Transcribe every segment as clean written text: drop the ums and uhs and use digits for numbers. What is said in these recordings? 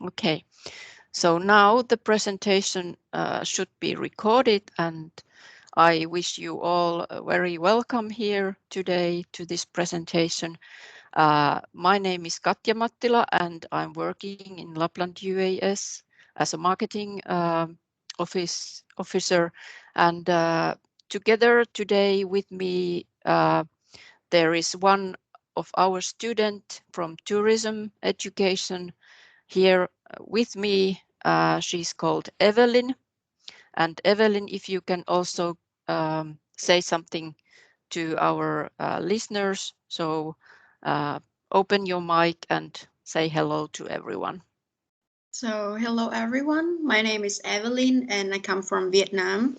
Okay, so now the presentation should be recorded, and I wish you all very welcome here today to this presentation. My name is Katja Mattila and I'm working in Lapland UAS as a marketing officer. And together today with me, there is one of our students from tourism education here with me. She's called Evelyn. And Evelyn, if you can also say something to our listeners. So open your mic and say hello to everyone. So hello everyone, my name is Evelyn and I come from Vietnam.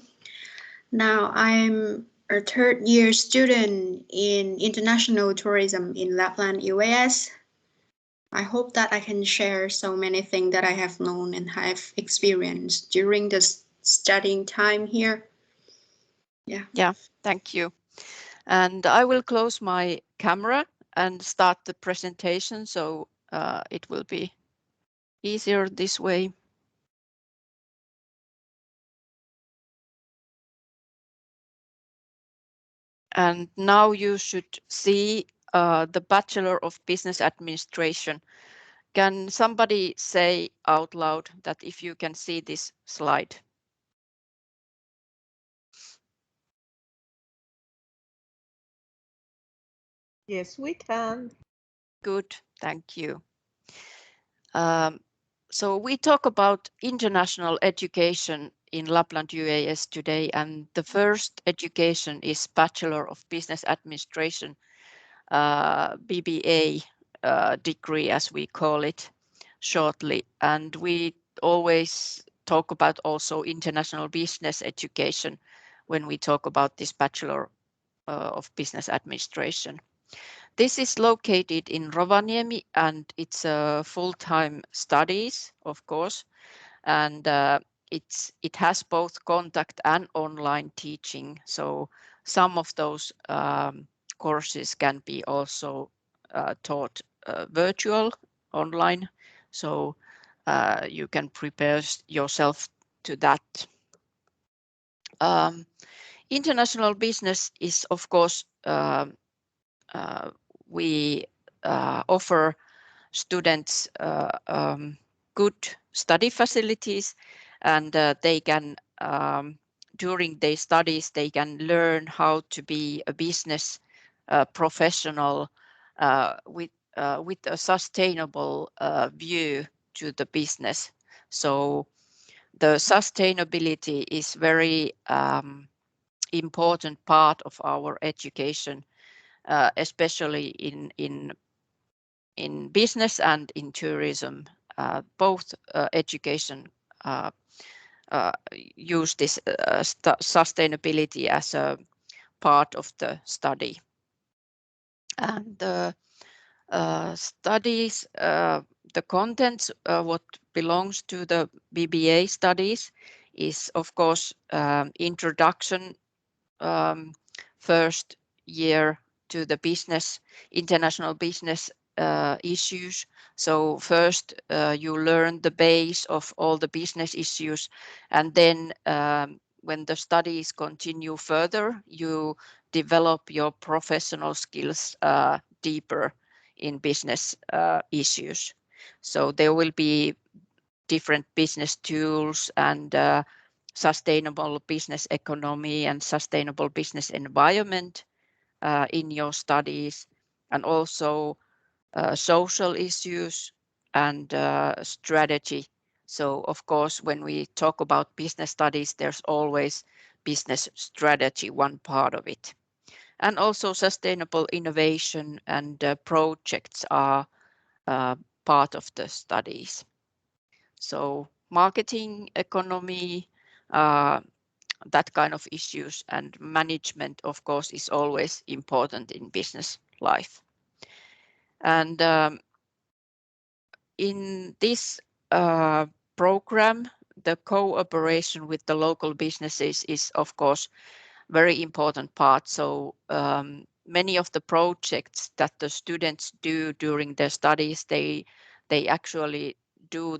Now I'm a third year student in international tourism in Lapland UAS. I hope that I can share so many things that I have known and have experienced during the studying time here. Yeah, thank you. And I will close my camera and start the presentation, so it will be easier this way. And now you should see the Bachelor of Business Administration. Can somebody say out loud that if you can see this slide? Yes, we can. Good, thank you. So we talk about international education in Lapland UAS today, and the first education is Bachelor of Business Administration, BBA degree, as we call it shortly. And we always talk about also international business education when we talk about this Bachelor of Business Administration. This is located in Rovaniemi and it's full-time studies, of course, and it has both contact and online teaching. So some of those courses can be also taught virtual online. So you can prepare yourself to that. International business is, of course, we offer students good study facilities, and they can during their studies they can learn how to be a business professional with a sustainable view to the business. So the sustainability is very important part of our education, especially in business and in tourism. Both education use this sustainability as a part of the study. And the studies, the contents, what belongs to the BBA studies is, of course, introduction, first year to the business, international business issues. So first you learn the base of all the business issues, and then when the studies continue further, you develop your professional skills deeper in business issues. So there will be different business tools and sustainable business economy and sustainable business environment in your studies, and also social issues and strategy. So of course, when we talk about business studies, there's always business strategy, one part of it. And also sustainable innovation and projects are part of the studies. So marketing, economy, that kind of issues, and management, of course, is always important in business life. And in this program, the cooperation with the local businesses is, of course, very important part. So many of the projects that the students do during their studies, they actually do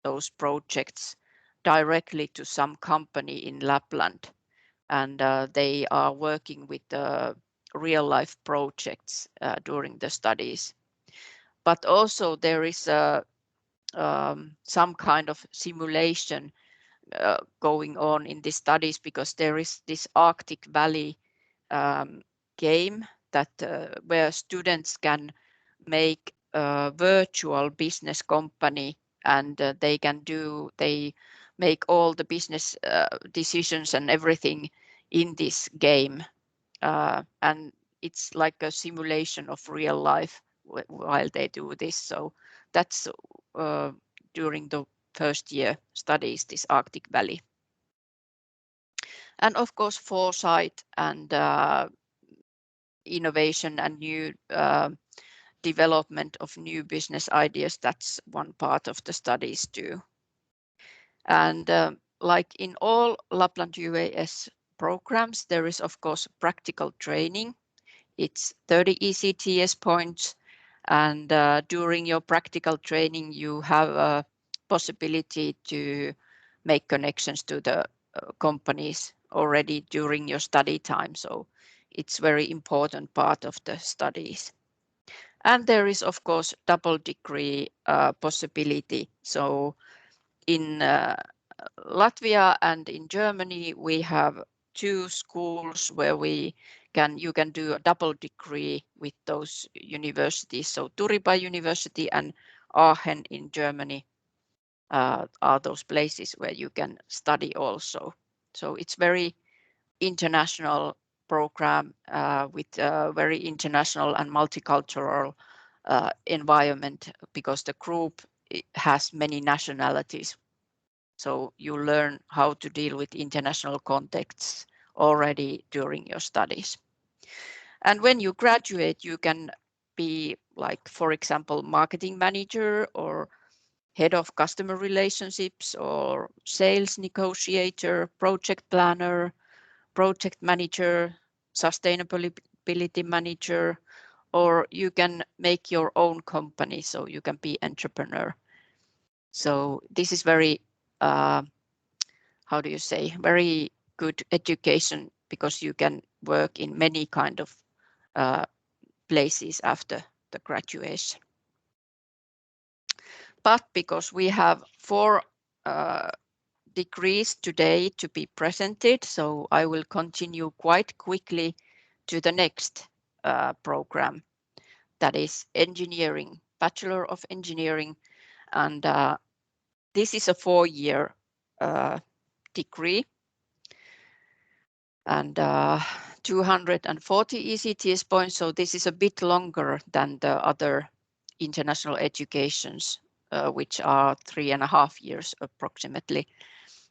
those projects directly to some company in Lapland, and they are working with real life projects during the studies. But also there is some kind of simulation going on in these studies, because there is this Arctic Valley game that where students can make a virtual business company, and they make all the business decisions and everything in this game, and it's like a simulation of real life while they do this. So that's during the first year studies, this Arctic Valley. And of course, foresight and innovation and new development of new business ideas, that's one part of the studies too. And like in all Lapland UAS programs, there is of course practical training. It's 30 ECTS points, and during your practical training you have a possibility to make connections to the companies already during your study time. So it's very important part of the studies. And there is of course double degree possibility. So in Latvia and in Germany we have 2 schools where you can do a double degree with those universities. So Turku University and Aachen in Germany are those places where you can study also. So it's very international program with a very international and multicultural environment, because the group has many nationalities. So you learn how to deal with international contexts already during your studies. And when you graduate, you can be like, for example, marketing manager or head of customer relationships or sales negotiator, project planner, project manager, sustainability manager, or you can make your own company, so you can be entrepreneur. So this is very, how do you say, very good education, because you can work in many kind of places after the graduation. But because we have 4 degrees today to be presented, so I will continue quite quickly to the next program, that is engineering, Bachelor of Engineering, and this is a 4-year degree, and 240 ECTS points, so this is a bit longer than the other international educations, which are 3.5 years approximately.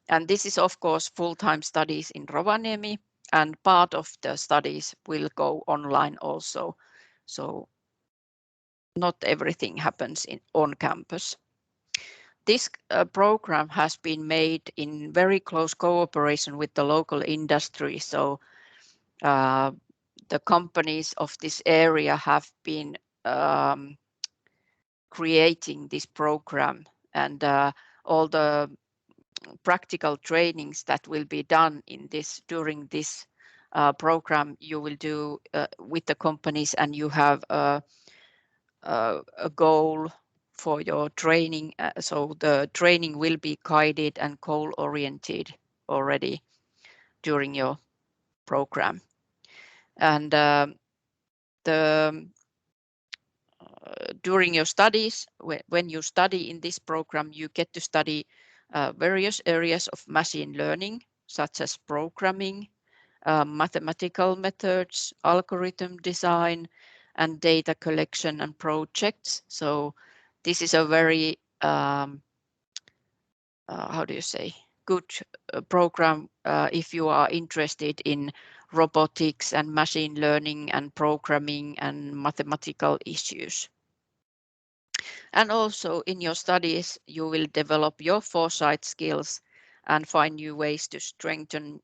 And this is of course full-time studies in Rovaniemi, and part of the studies will go online also. So not everything happens on campus. This program has been made in very close cooperation with the local industry. So the companies of this area have been creating this program, and all the practical trainings that will be done in this during this program you will do with the companies, and you have a goal for your training. So the training will be guided and goal-oriented already during your program. And during your studies, when you study in this program, you get to study various areas of machine learning, such as programming, mathematical methods, algorithm design, and data collection and projects. So this is a very, how do you say, good program if you are interested in robotics and machine learning and programming and mathematical issues. And also in your studies, you will develop your foresight skills and find new ways to strengthen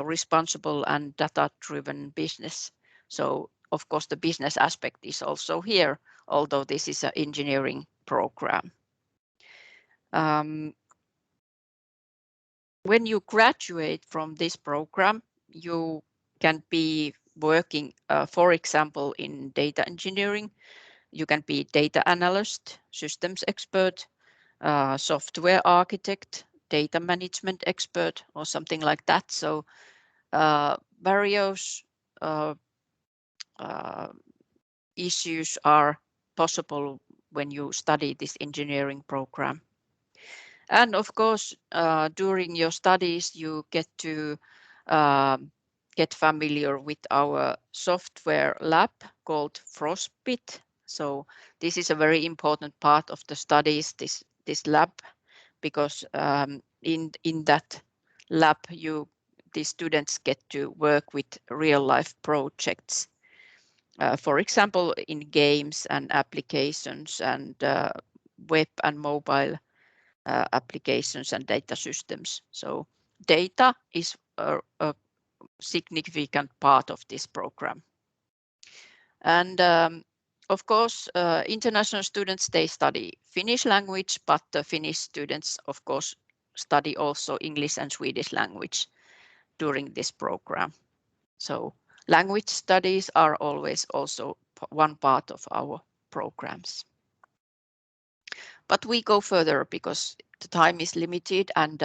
responsible and data-driven business. So of course the business aspect is also here, although this is an engineering program. When you graduate from this program, you can be working, for example, in data engineering. You can be data analyst, systems expert, software architect, data management expert, or something like that. So various issues are possible when you study this engineering program. And of course, during your studies, you get to get familiar with our software lab called Frostbit. So this is a very important part of the studies, this lab, because in that lab, the students get to work with real life projects. For example, in games and applications and web and mobile applications and data systems. So data is a significant part of this program. And of course, international students, they study Finnish language, but the Finnish students, of course, study also English and Swedish language during this program. So language studies are always also one part of our programs. But we go further because the time is limited, and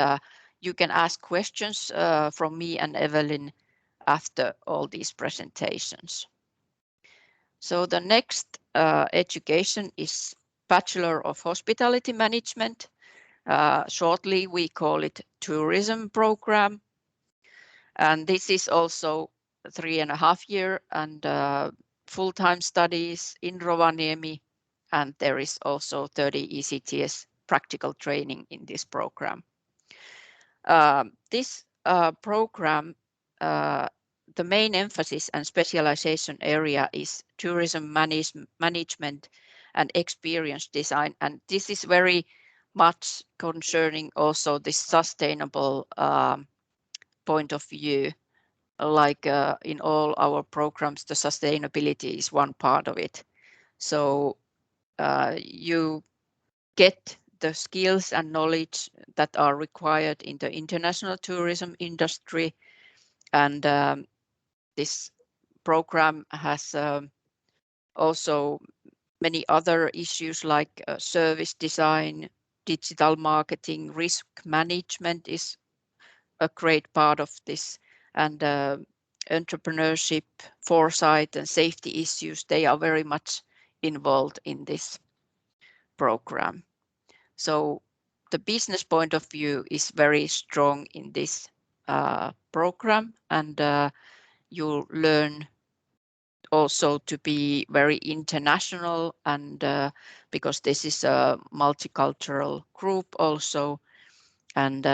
you can ask questions from me and Evelyn after all these presentations. So the next education is Bachelor of Hospitality Management. Shortly, we call it tourism program. And this is also 3.5 years and full-time studies in Rovaniemi. And there is also 30 ECTS practical training in this program. This program, the main emphasis and specialization area is tourism management and experience design. And this is very much concerning also this sustainable point of view. Like in all our programs, the sustainability is one part of it. So you get the skills and knowledge that are required in the international tourism industry. And this program has also many other issues like service design, digital marketing, risk management is a great part of this, and entrepreneurship, foresight, and safety issues, they are very much involved in this program. So the business point of view is very strong in this program, and you learn also to be very international, and because this is a multicultural group also, and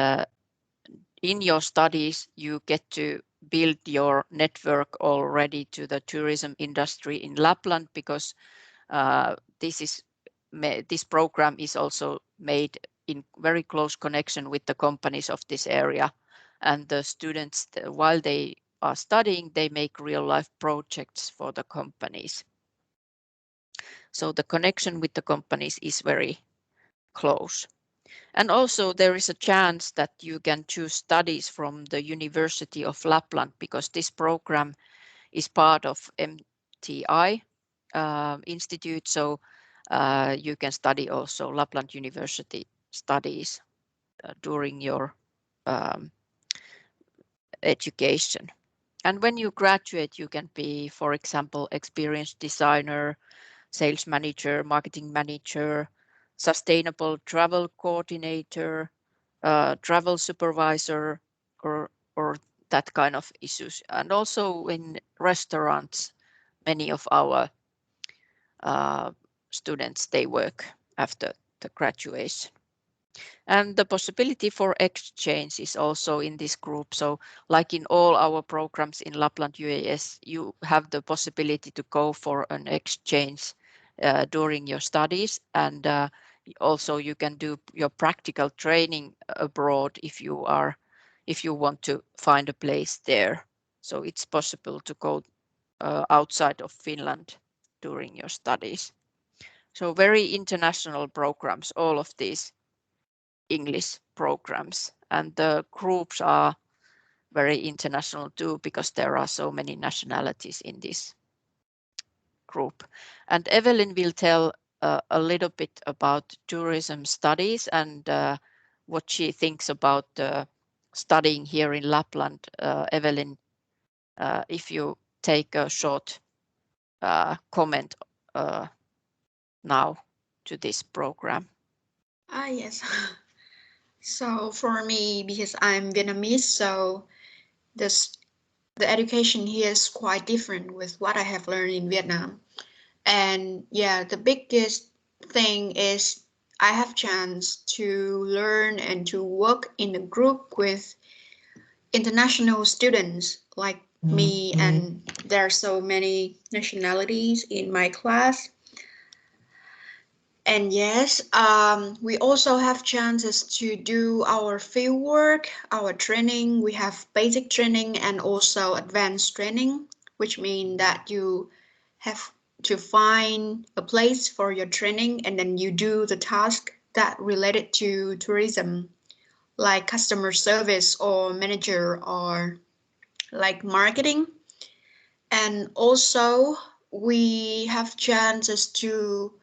in your studies you get to build your network already to the tourism industry in Lapland, because this program is also made in very close connection with the companies of this area, and the students, while they are studying, they make real life projects for the companies. So the connection with the companies is very close. And also there is a chance that you can choose studies from the University of Lapland, because this program is part of MTI Institute. So you can study also Lapland University studies during your education. And when you graduate, you can be, for example, experienced designer, sales manager, marketing manager, sustainable travel coordinator, travel supervisor, or that kind of issues. And also in restaurants, many of our students, they work after the graduation. And the possibility for exchange is also in this group. So like in all our programs in Lapland UAS, you have the possibility to go for an exchange during your studies, and also you can do your practical training abroad if you want to find a place there. So it's possible to go outside of Finland during your studies. So very international programs, all of these English programs, and the groups are very international too, because there are so many nationalities in this group. And Evelyn will tell a little bit about tourism studies and what she thinks about studying here in Lapland. Evelyn, if you take a short comment now to this program. Yes. So for me, because I'm Vietnamese, so the education here is quite different with what I have learned in Vietnam. And yeah, the biggest thing is I have chance to learn and to work in a group with international students like me, and there are so many nationalities in my class. And yes, we also have chances to do our field work, our training. We have basic training and also advanced training, which means that you have to find a place for your training and then you do the task that related to tourism, like customer service or manager or like marketing. And also we have chances to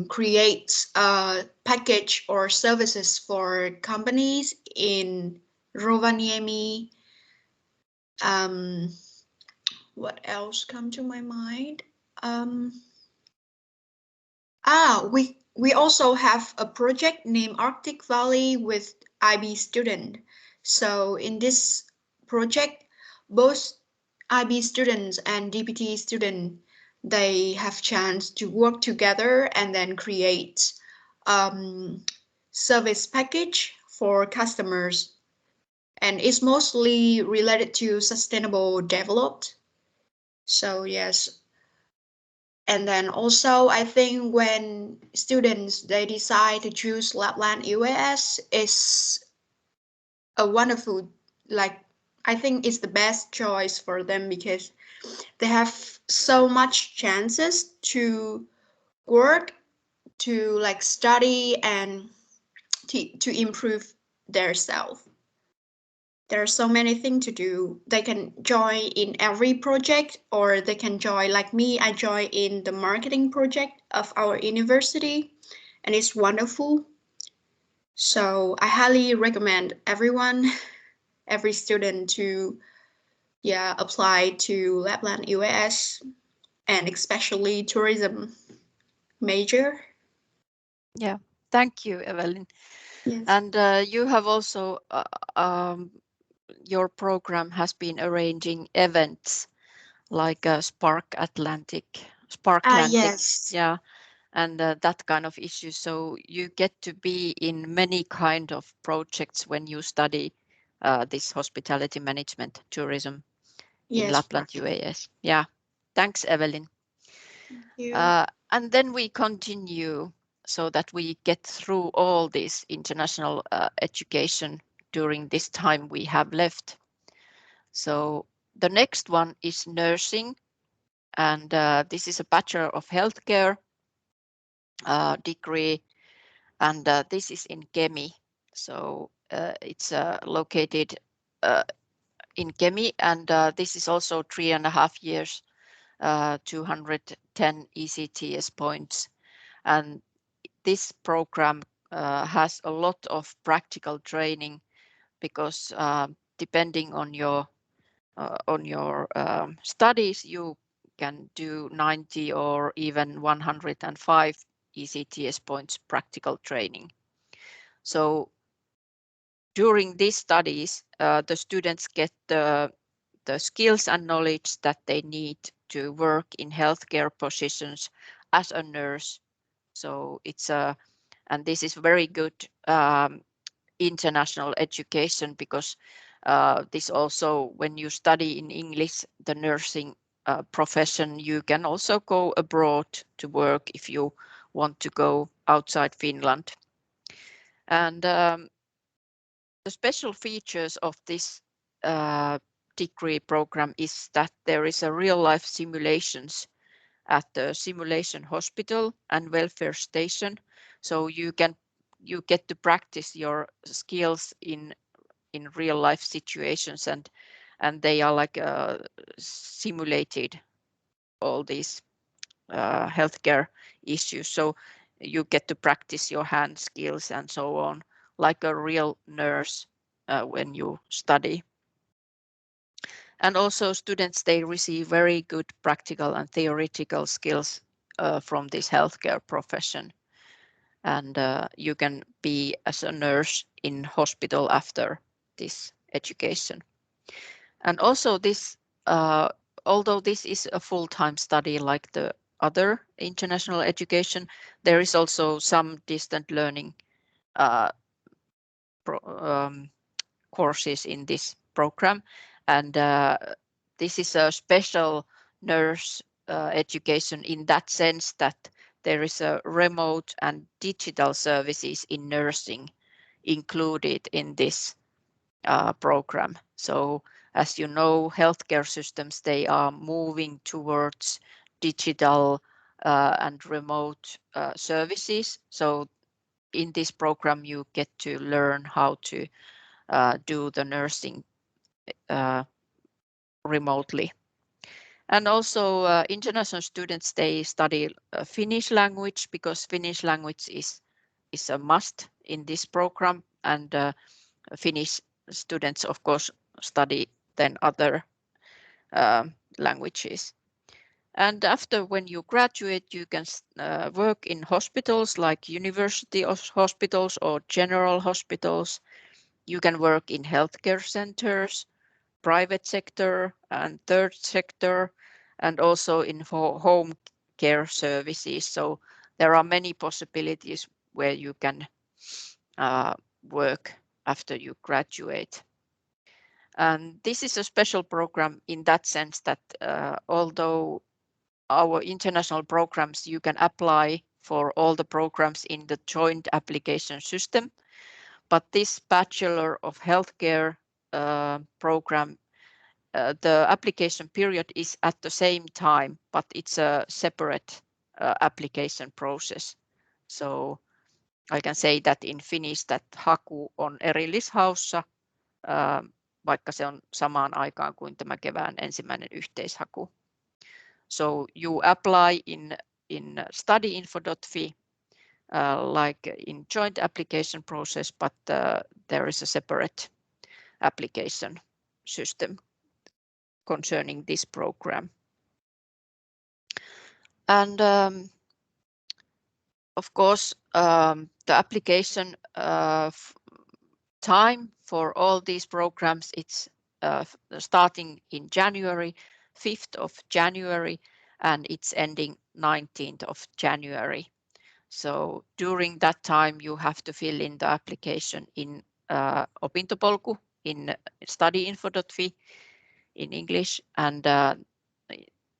create a package or services for companies in Rovaniemi. What else come to my mind? We also have a project named Arctic Valley with IB student. So in this project, both IB students and DPT student, they have chance to work together and then create service package for customers. And it's mostly related to sustainable development. So yes. And then also, I think when students, they decide to choose Lapland UAS, is a wonderful, like, I think it's the best choice for them because they have so much chances to work, to like study and to improve their self. There are so many things to do. They can join in every project, or they can join like me. I join in the marketing project of our university, and it's wonderful. So I highly recommend everyone, every student to apply to Lapland UAS, and especially tourism major. Yeah, thank you, Evelyn. Yes. And you have also your program has been arranging events like Spark Atlantic, Yes. yeah, and that kind of issue. So you get to be in many kind of projects when you study this hospitality management tourism in Yes. Lapland UAS. Yeah, thanks, Evelyn. Thank you. And then we continue so that we get through all this international education during this time we have left. So the next one is nursing, and this is a Bachelor of Healthcare degree, and this is in Kemi. So it's located in Kemi, and this is also 3.5 years, 210 ECTS points. And this program has a lot of practical training because depending on your studies, you can do 90 or even 105 ECTS points practical training. So during these studies, the students get the skills and knowledge that they need to work in healthcare positions as a nurse. So it's and this is very good international education because this also, when you study in English, the nursing profession, you can also go abroad to work if you want to go outside Finland. And the special features of this degree program is that there is a real life simulations at the simulation hospital and welfare station. So you can you get to practice your skills in real life situations, and they are like simulated, all these healthcare issues. So you get to practice your hand skills and so on, like a real nurse when you study. And also students, they receive very good practical and theoretical skills from this healthcare profession. And you can be as a nurse in hospital after this education. And also this, although this is a full-time study like the other international education, there is also some distant learning courses in this program. And this is a special nurse education in that sense that there is a remote and digital services in nursing included in this program. So as you know, healthcare systems, they are moving towards digital and remote services. So in this program, you get to learn how to do the nursing remotely. And also international students, they study Finnish language, because Finnish language is a must in this program. And Finnish students, of course, study then other languages. And after, when you graduate, you can work in hospitals like university hospitals or general hospitals. You can work in healthcare centers, private sector and third sector, and also in home care services. So there are many possibilities where you can work after you graduate. And this is a special program in that sense that although our international programs, you can apply for all the programs in the joint application system, but this Bachelor of Healthcare program, the application period is at the same time, but it's a separate application process. So I can say that in Finnish that haku on erillishaussa, vaikka se on samaan aikaan kuin tämä kevään ensimmäinen yhteishaku. So you apply in studyinfo.fi like in joint application process, but there is a separate application system concerning this program. And of course, the application time for all these programs, it's starting in January, 5th of January, and it's ending 19th of January. So during that time, you have to fill in the application in opintopolku in studyinfo.fi in English, and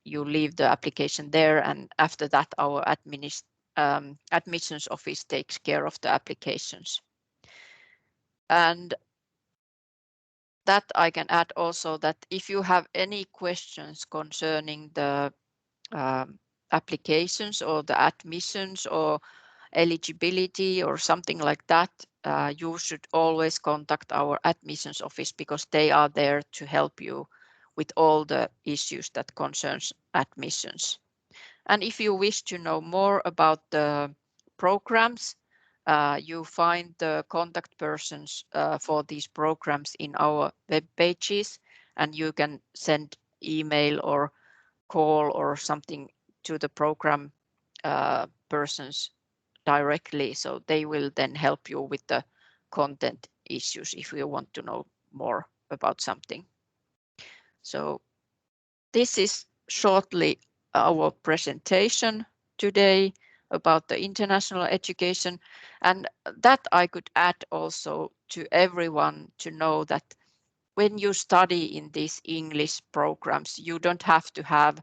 you leave the application there, and after that our admissions office takes care of the applications. And that I can add also that if you have any questions concerning the applications or the admissions or eligibility or something like that, you should always contact our admissions office, because they are there to help you with all the issues that concerns admissions. And if you wish to know more about the programs, you find the contact persons for these programs in our web pages, and you can send email or call or something to the program persons directly, so they will then help you with the content issues if you want to know more about something. So this is shortly our presentation today about the international education, and that I could add also to everyone to know that when you study in these English programs, you don't have to have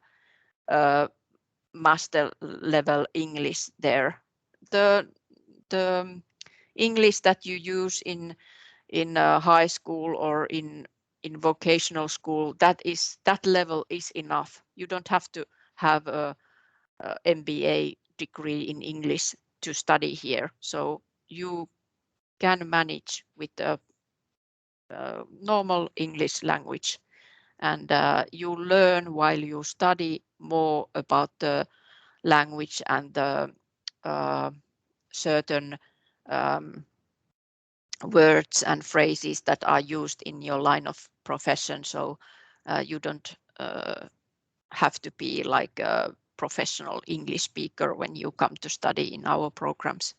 master level English there. The English that you use in high school or in vocational school, that level is enough. You don't have to have a MBA degree in English to study here. So you can manage with the normal English language, and you learn while you study more about the language and the certain words and phrases that are used in your line of profession. So you don't have to be like a professional English speaker when you come to study in our programs.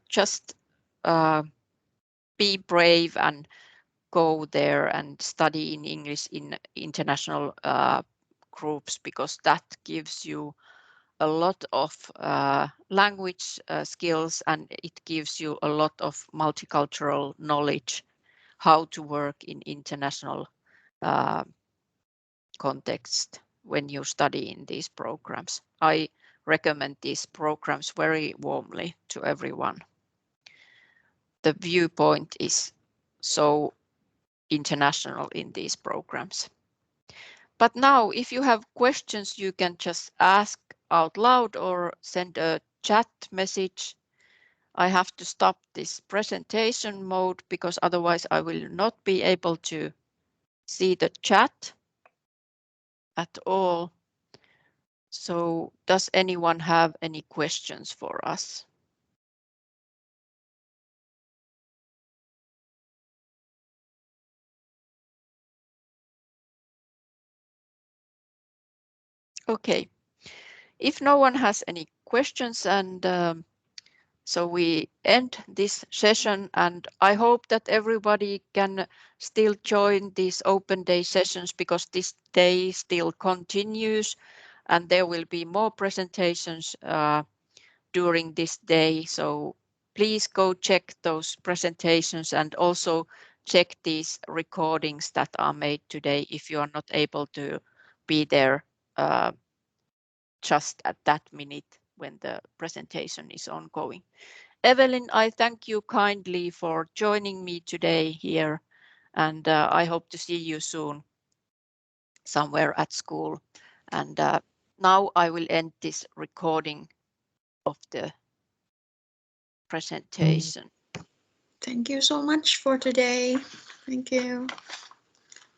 Just be brave and go there and study in English in international groups, because that gives you a lot of language skills, and it gives you a lot of multicultural knowledge, how to work in international context when you study in these programs. I recommend these programs very warmly to everyone. The viewpoint is so international in these programs. But now, if you have questions, you can just ask out loud or send a chat message. I have to stop this presentation mode because otherwise I will not be able to see the chat at all. So does anyone have any questions for us? Okay, if no one has any questions, and so we end this session, and I hope that everybody can still join these open day sessions, because this day still continues and there will be more presentations during this day. So please go check those presentations and also check these recordings that are made today if you are not able to be there just at that minute when the presentation is ongoing. Evelyn, I thank you kindly for joining me today here, and I hope to see you soon somewhere at school. And now I will end this recording of the presentation. Thank you so much for today. Thank you.